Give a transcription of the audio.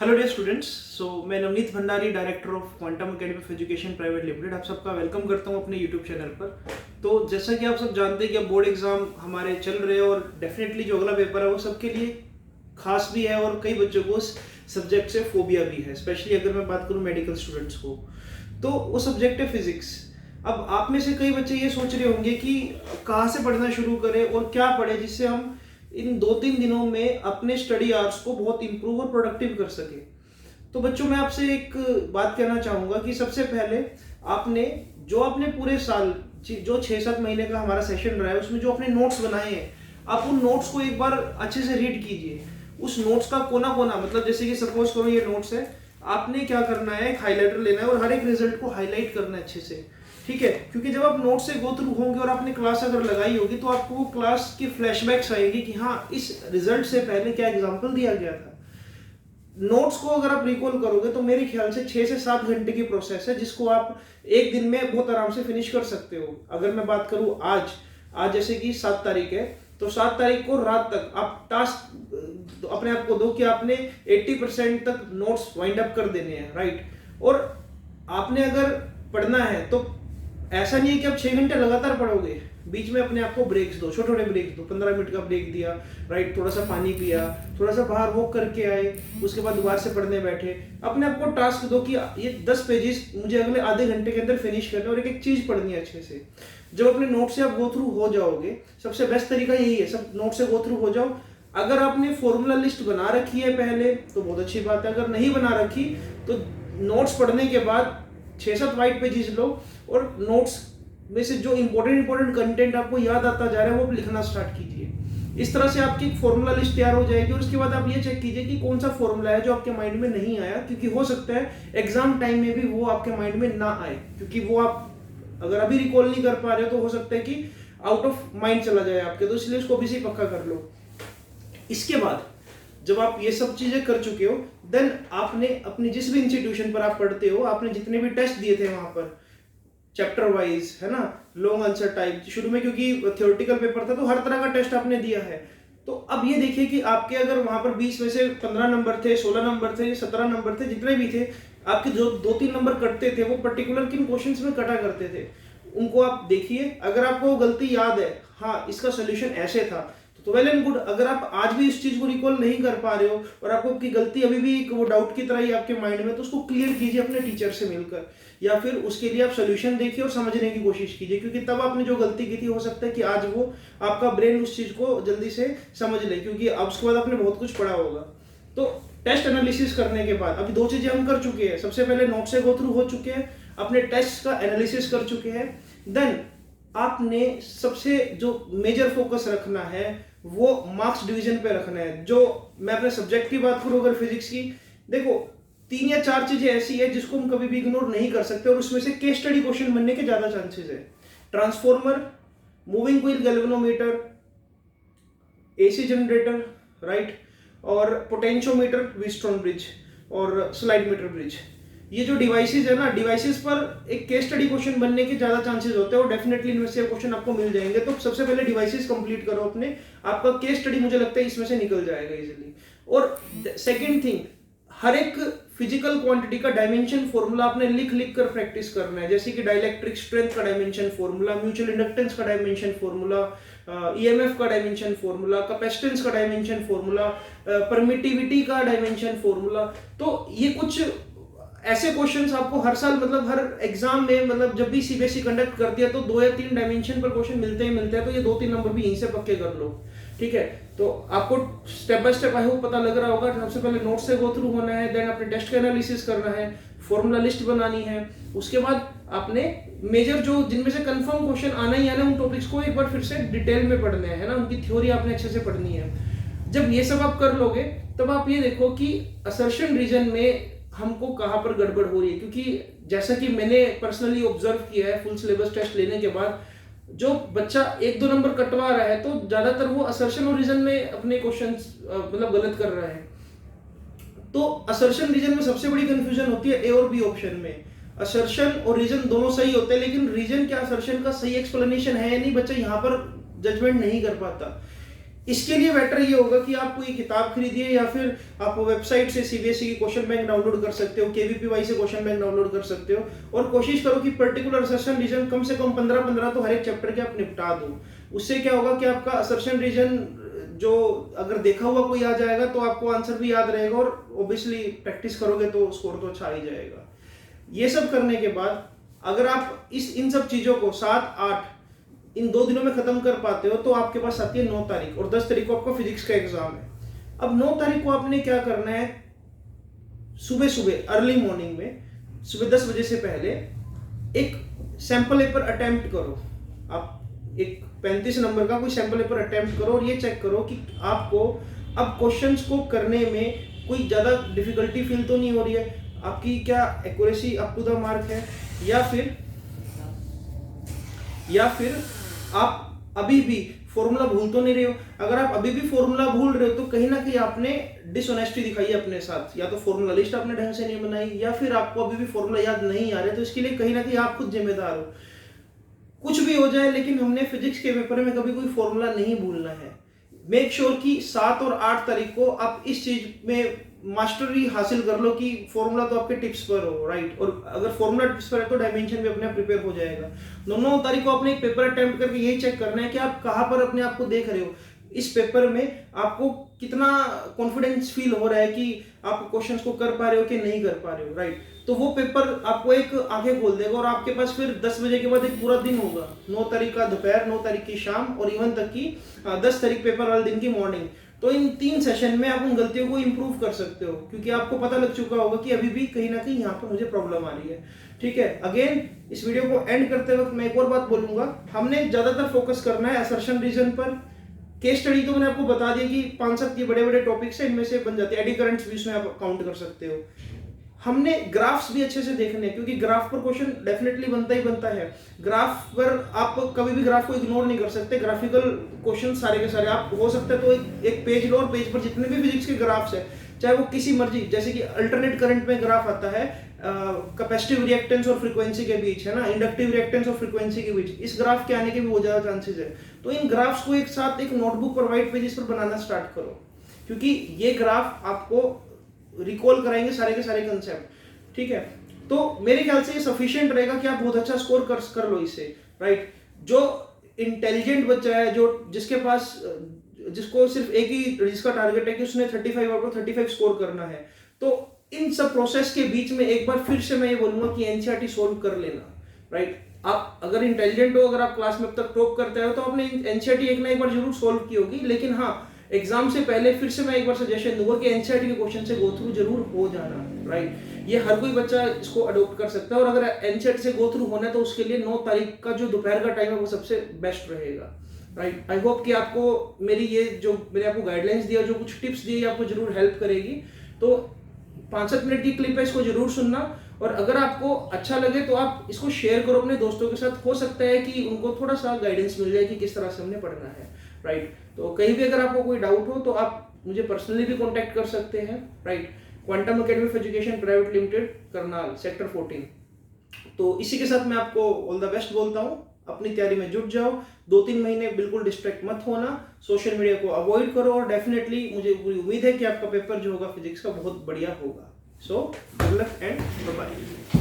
Hello dear students. मैं Navneet Bhandari, director of Quantum Academy of Education Private Limited, आप सबका welcome करता हूं अपने यूट्यूब चैनल पर। तो जैसा कि आप सब जानते हैं कि अब बोर्ड एग्जाम हमारे चल रहे हैं और डेफिनेटली जो अगला पेपर है वो सबके लिए खास भी है और कई बच्चों को उस सब्जेक्ट से फोबिया भी है। स्पेशली अगर मैं बात करूँ मेडिकल स्टूडेंट्स को, तो वो सब्जेक्ट है फिजिक्स। अब आप में से कई बच्चे ये सोच रहे होंगे कि कहाँ से पढ़ना शुरू करें और क्या पढ़े जिससे हम इन 2-3 दिनों में अपने स्टडी आवर्स को बहुत इंप्रूव और प्रोडक्टिव कर सके। तो बच्चों, मैं आपसे एक बात कहना चाहूँगा कि सबसे पहले आपने पूरे साल जो 6-7 महीने का हमारा सेशन रहा है उसमें जो अपने नोट्स बनाए हैं, आप उन नोट्स को एक बार अच्छे से रीड कीजिए। उस नोट्स का कोना कोना, मतलब जैसे कि सपोज करो ये नोट्स है, आपने क्या करना है, एक हाईलाइटर लेना है और हर एक रिजल्ट को हाईलाइट करना है अच्छे से, ठीक है। क्योंकि जब आप नोट से गो थ्रू होंगे और आपने क्लास अगर लगाई होगी तो आपको वो क्लास की फ्लैशबैक्स आएगी कि हाँ, इस रिजल्ट से पहले क्या एग्जाम्पल दिया गया था। नोट्स को अगर आप रिकॉल करोगे तो मेरे ख्याल से 6 से 7 घंटे की प्रोसेस है जिसको आप एक दिन में बहुत आराम से फिनिश कर सकते हो। अगर मैं बात करूं आज जैसे कि 7 तारीख है, तो 7 तारीख को रात तक आप टास्क अपने आप को दो कि आपने 80% तक नोट्स वाइंड अप कर देने हैं, राइट। और आपने अगर पढ़ना है तो ऐसा नहीं है कि आप 6 घंटे लगातार पढ़ोगे, बीच में अपने आप को ब्रेक्स दो, छोटे छोटे ब्रेक दो। 15 मिनट का ब्रेक दिया, राइट, थोड़ा सा पानी पिया, थोड़ा सा बाहर वॉक करके आए, उसके बाद दोबारा से पढ़ने बैठे। अपने आप को टास्क दो कि ये 10 पेजेस मुझे अगले आधे घंटे के अंदर फिनिश करना है और एक एक चीज पढ़नी है अच्छे से। जब अपने नोट से आप गो थ्रू हो जाओगे, सबसे बेस्ट तरीका यही है, सब नोट से गो थ्रू हो जाओ। अगर आपने फॉर्मूला लिस्ट बना रखी है पहले तो बहुत अच्छी बात है, अगर नहीं बना रखी तो नोट्स पढ़ने के बाद 6-7 वाइट पेजेस लो और नोट्स में से जो इंपॉर्टेंट कंटेंट आपको याद आता जा रहा है वो लिखना स्टार्ट कीजिए। इस तरह से आपकी एक फॉर्मूला लिस्ट तैयार हो जाएगी और उसके बाद आप ये चेक कीजिए कि कौन सा फॉर्मूला है जो आपके माइंड में नहीं आया, क्योंकि हो सकता है एग्जाम टाइम में भी वो आपके माइंड में ना आए, क्योंकि वो आप अगर अभी रिकॉल नहीं कर पा रहे हो तो हो सकता है कि आउट ऑफ माइंड चला जाए आपके, तो इसलिए उसको भी से पक्का कर लो। इसके बाद जब आप ये सब चीजें कर चुके हो, देन आपने अपने जिस भी इंस्टीट्यूशन पर आप पढ़ते हो, आपने जितने भी टेस्ट दिए थे वहां पर चैप्टर वाइज, है ना, लॉन्ग आंसर टाइप शुरू में, क्योंकि थ्योरेटिकल पेपर था तो हर तरह का टेस्ट आपने दिया है। तो अब ये देखिए कि आपके अगर वहां पर 20 में से 15 नंबर थे, 16 नंबर थे, 17 नंबर थे, जितने भी थे, आपके जो 2-3 नंबर कटते थे वो पर्टिकुलर किन क्वेश्चंस में कटा करते थे, उनको आप देखिए। अगर आपको गलती याद है, हाँ इसका सोल्यूशन ऐसे था, तो वेल एंड गुड। अगर आप आज भी इस चीज को रिकॉल नहीं कर पा रहे हो और आपको की गलती अभी भी वो डाउट की तरह ही आपके माइंड में, तो उसको क्लियर कीजिए अपने टीचर से मिलकर, या फिर उसके लिए आप सोल्यूशन देखिए और समझने की कोशिश कीजिए, क्योंकि तब आपने जो गलती की थी हो सकता है कि आज वो आपका ब्रेन उस चीज को जल्दी से समझ ले, क्योंकि अब उसके बाद आपने बहुत कुछ पढ़ा होगा। तो टेस्ट एनालिसिस करने के बाद अभी 2 चीजें हम कर चुके हैं। सबसे पहले नोट से गो थ्रू हो चुके हैं, अपने टेस्ट का एनालिसिस कर चुके हैं। देन आपने सबसे जो मेजर फोकस रखना है वो मार्क्स डिवीजन पे रखना है। जो मैं अपने सब्जेक्ट की बात करूं अगर फिजिक्स की, देखो 3 या 4 चीजें ऐसी है जिसको हम कभी भी इग्नोर नहीं कर सकते और उसमें से केस स्टडी क्वेश्चन बनने के ज्यादा चांसेस है। Transformer, moving wheel galvanometer, AC generator, right, और पोटेंशियोमीटर, व्हीटस्टोन ब्रिज और स्लाइड मीटर ब्रिज, ये जो डिवाइसेस है ना, डिवाइसेस पर एक केस स्टडी क्वेश्चन बनने के ज्यादा चांसेस होते हैं और डेफिनेटली इनमें से क्वेश्चन आपको मिल जाएंगे। तो सबसे पहले डिवाइसेस कंप्लीट करो अपने, आपका केस स्टडी मुझे लगता है इसमें से निकल जाएगा इजीली। और सेकंड थिंग, हर एक फिजिकल क्वांटिटी का डायमेंशन फॉर्मूला आपने लिख लिख कर प्रैक्टिस करना है, जैसे कि डाइलेक्ट्रिक स्ट्रेंथ का डायमेंशन फॉर्मूला, म्यूचुअल इंडक्टेंस का डायमेंशन फॉर्मूला, ईएमएफ का डायमेंशन फॉर्मूला, कैपेसिटेंस का डायमेंशन फॉर्मूला, परमिटिविटी का डायमेंशन फॉर्मूला। तो ये कुछ ऐसे क्वेश्चंस आपको हर साल, मतलब हर एग्जाम में, मतलब जब भी सीबीएसई कंडक्ट करती है तो 2 या 3 डायमेंशन पर क्वेश्चन मिलते ही मिलते हैं, तो ये 2-3 नंबर भी यहीं से पक्के कर लो, ठीक है। तो आपको step by step I hope पता लग रहा होगा। सबसे पहले नोट से गो थ्रू होना है, देन अपने टेस्ट का एनालिसिस करना है, फॉर्मूला लिस्ट बनानी है, उसके बाद आपने मेजर जो जिनमें से कंफर्म क्वेश्चन आना ही आना उन टॉपिक्स को एक बार फिर से डिटेल में पढ़ना है ना, उनकी थ्योरी आपने अच्छे से पढ़नी है। जब ये सब आप कर लोगे तब आप ये देखो कि असर्शन रीजन में हमको कहाँ पर गड़बड़ हो रही है, क्योंकि जैसा कि मैंने पर्सनली ऑब्जर्व किया है फुल सिलेबस टेस्ट लेने के बाद, जो बच्चा 1-2 नंबर कटवा रहा है तो ज्यादातर वो असर्शन और रीजन में अपने क्वेश्चंस मतलब गलत कर रहा है। तो असर्शन रीजन में सबसे बड़ी कंफ्यूजन होती है ए और बी ऑप्शन में। असर्शन और रीजन दोनों सही होते हैं, लेकिन रीजन क्या असर्शन का सही एक्सप्लेनेशन है या नहीं, बच्चा यहाँ पर जजमेंट नहीं कर पाता। इसके लिए बेटर ये होगा कि आप कोई किताब खरीदिए या फिर आप वेबसाइट से सीबीएसई की क्वेश्चन बैंक डाउनलोड कर सकते हो, केवीपीवाई से क्वेश्चन बैंक डाउनलोड कर सकते हो, और कोशिश करो कि पर्टिकुलर असर्शन रीजन कम से कम 15-15 तो हर एक चैप्टर के आप निपटा दो। उससे क्या होगा कि आपका असर्शन रीजन जो अगर देखा हुआ कोई आ जाएगा तो आपको आंसर भी याद रहेगा, और ऑब्वियसली प्रैक्टिस करोगे तो स्कोर तो अच्छा ही जाएगा। ये सब करने के बाद अगर आप इन सब चीजों को 7-8 इन 2 दिनों में खत्म कर पाते हो तो आपके पास आती है 9 तारीख, और 10 तारीख को आपका फिजिक्स का एग्जाम है। अब 9 तारीख को आपने क्या करना है, सुबह सुबह अर्ली मॉर्निंग में सुबह 10 बजे से पहले एक सैंपल पेपर अटेम्प्ट करो। आप एक 35 नंबर का कोई सैंपल पेपर अटेम्प्ट करो और ये चेक करो कि आपको अब क्वेश्चंस को करने में कोई ज़्यादा डिफिकल्टी फील तो नहीं हो रही है, आपकी क्या accuracy up to the mark है, या फिर आप अभी भी फॉर्मूला भूल तो नहीं रहे हो। अगर आप अभी भी फॉर्मूला भूल रहे हो तो कहीं ना कहीं आपने डिसऑनेस्टी दिखाई है अपने साथ, या तो फॉर्मूला लिस्ट आपने ढंग से नहीं बनाई, या फिर आपको अभी भी फॉर्मूला याद नहीं आ रहे, तो इसके लिए कहीं ना कहीं आप खुद जिम्मेदार हो। कुछ भी हो जाए लेकिन हमने फिजिक्स के पेपर में कभी कोई फॉर्मूला नहीं भूलना है। मेक श्योर कि 7 और 8 तारीख को आप इस चीज में मास्टरी हासिल कर लो कि फॉर्मूला तो आपके टिप्स पर हो, राइट। और अगर फॉर्मूला टिप्स पर है तो डायमेंशन भी अपने आप प्रिपेयर हो जाएगा। 9 तारीख को आपने एक पेपर अटेम्प्ट करके यही चेक करना है कि आप कहाँ पर अपने आप को देख रहे हो, इस पेपर में आपको कितना कॉन्फिडेंस फील हो रहा है कि आप क्वेश्चंस को कर पा रहे हो कि नहीं कर पा रहे हो, राइट। तो वो पेपर आपको एक आंखें खोल देगा, और आपके पास फिर 10 बजे के बाद एक पूरा दिन होगा, 9 तारीख का दोपहर, 9 तारीख की शाम, और इवन तक की 10 तारीख पेपर वाले दिन की मॉर्निंग। तो इन 3 सेशन में आप उन गलतियों को इंप्रूव कर सकते हो, क्योंकि आपको पता लग चुका होगा कि अभी भी कहीं ना कहीं यहाँ पर मुझे प्रॉब्लम आ रही है। ठीक है, अगेन इस वीडियो को एंड करते वक्त मैं एक और बात बोलूंगा, हमने ज्यादातर फोकस करना है असर्शन रीजन पर। केस स्टडी तो मैंने आपको बता दिया कि 5-7 ये बड़े बड़े टॉपिक्स हैं, इनमें से बन जाते हैं। एडी करंट्स भी इसमें आप काउंट कर सकते हो। हमने ग्राफ्स भी अच्छे से देखने हैं, क्योंकि ग्राफ पर क्वेश्चन डेफिनेटली बनता ही बनता है। ग्राफ पर आप कभी भी ग्राफ को इग्नोर नहीं कर सकते। ग्राफिकल क्वेश्चन सारे के सारे आप हो सकते हैं तो एक पेज लो, और पेज पर जितने भी फिजिक्स के ग्राफ्स है, चाहे वो किसी मर्जी, जैसे कि अल्टरनेट करंट में ग्राफ आता है कैपेसिटिव रिएक्टेंस और फ्रीक्वेंसी के बीच, है ना, इंडक्टिव रिएक्टेंस और फ्रीक्वेंसी के बीच, इस ग्राफ के आने के भी बहुत ज्यादा चांसेस है। तो इन ग्राफ्स को एक साथ एक नोटबुक और व्हाइट पेजेस पर बनाना स्टार्ट करो, क्योंकि ये ग्राफ आपको रिकॉल कराएंगे सारे के सारे कंसेप्ट। ठीक है, तो मेरे ख्याल से ये सफिशिएंट रहेगा कि आप बहुत अच्छा स्कोर कर लो इससे, राइट। जो इंटेलिजेंट बच्चा है, जो जिसको सिर्फ एक ही जिसका टारगेट है कि उसने 35 आउट ऑफ 35 स्कोर करना है, तो इन सब प्रोसेस के बीच में एक बार फिर से मैं ये बोलूंगा कि एनसीईआरटी सोल्व कर लेना, राइट। आप अगर इंटेलिजेंट हो, अगर आप क्लास में अब तक टॉप करते हो, तो आपने एनसीईआरटी एक ना एक बार जरूर सोल्व की होगी, लेकिन हाँ, एग्जाम से पहले फिर से मैं एक बार सजेशन दूंगा कि एनसीईआरटी के क्वेश्चन से गो थ्रू जरूर हो जाना, राइट। ये हर कोई बच्चा इसको अडॉप्ट कर सकता है, और अगर एनसीईआरटी से गो थ्रू होना है तो उसके लिए 9 तारीख का जो दोपहर का टाइम है वो सबसे बेस्ट रहेगा, राइट। आई होप कि आपको मेरी ये जो मैंने आपको गाइडलाइंस दिया, जो कुछ टिप्स दिए, आपको जरूर हेल्प करेगी। तो 5-7 मिनट की क्लिप है, इसको जरूर सुनना, और अगर आपको अच्छा लगे तो आप इसको शेयर करो अपने दोस्तों के साथ। हो सकता है कि उनको थोड़ा सा गाइडेंस मिल जाए कि किस तरह से हमने पढ़ना है, राइट। तो कहीं भी अगर आपको कोई डाउट हो तो आप मुझे पर्सनली भी कांटेक्ट कर सकते हैं, right. Quantum Academy of Education Private limited, Karnal, sector 14। तो इसी के साथ मैं आपको ऑल द बेस्ट बोलता हूँ। अपनी तैयारी में जुट जाओ, 2-3 महीने बिल्कुल डिस्ट्रैक्ट मत होना, सोशल मीडिया को अवॉइड करो, और डेफिनेटली मुझे पूरी उम्मीद है कि आपका पेपर जो होगा फिजिक्स का बहुत बढ़िया होगा। So good luck and bye bye.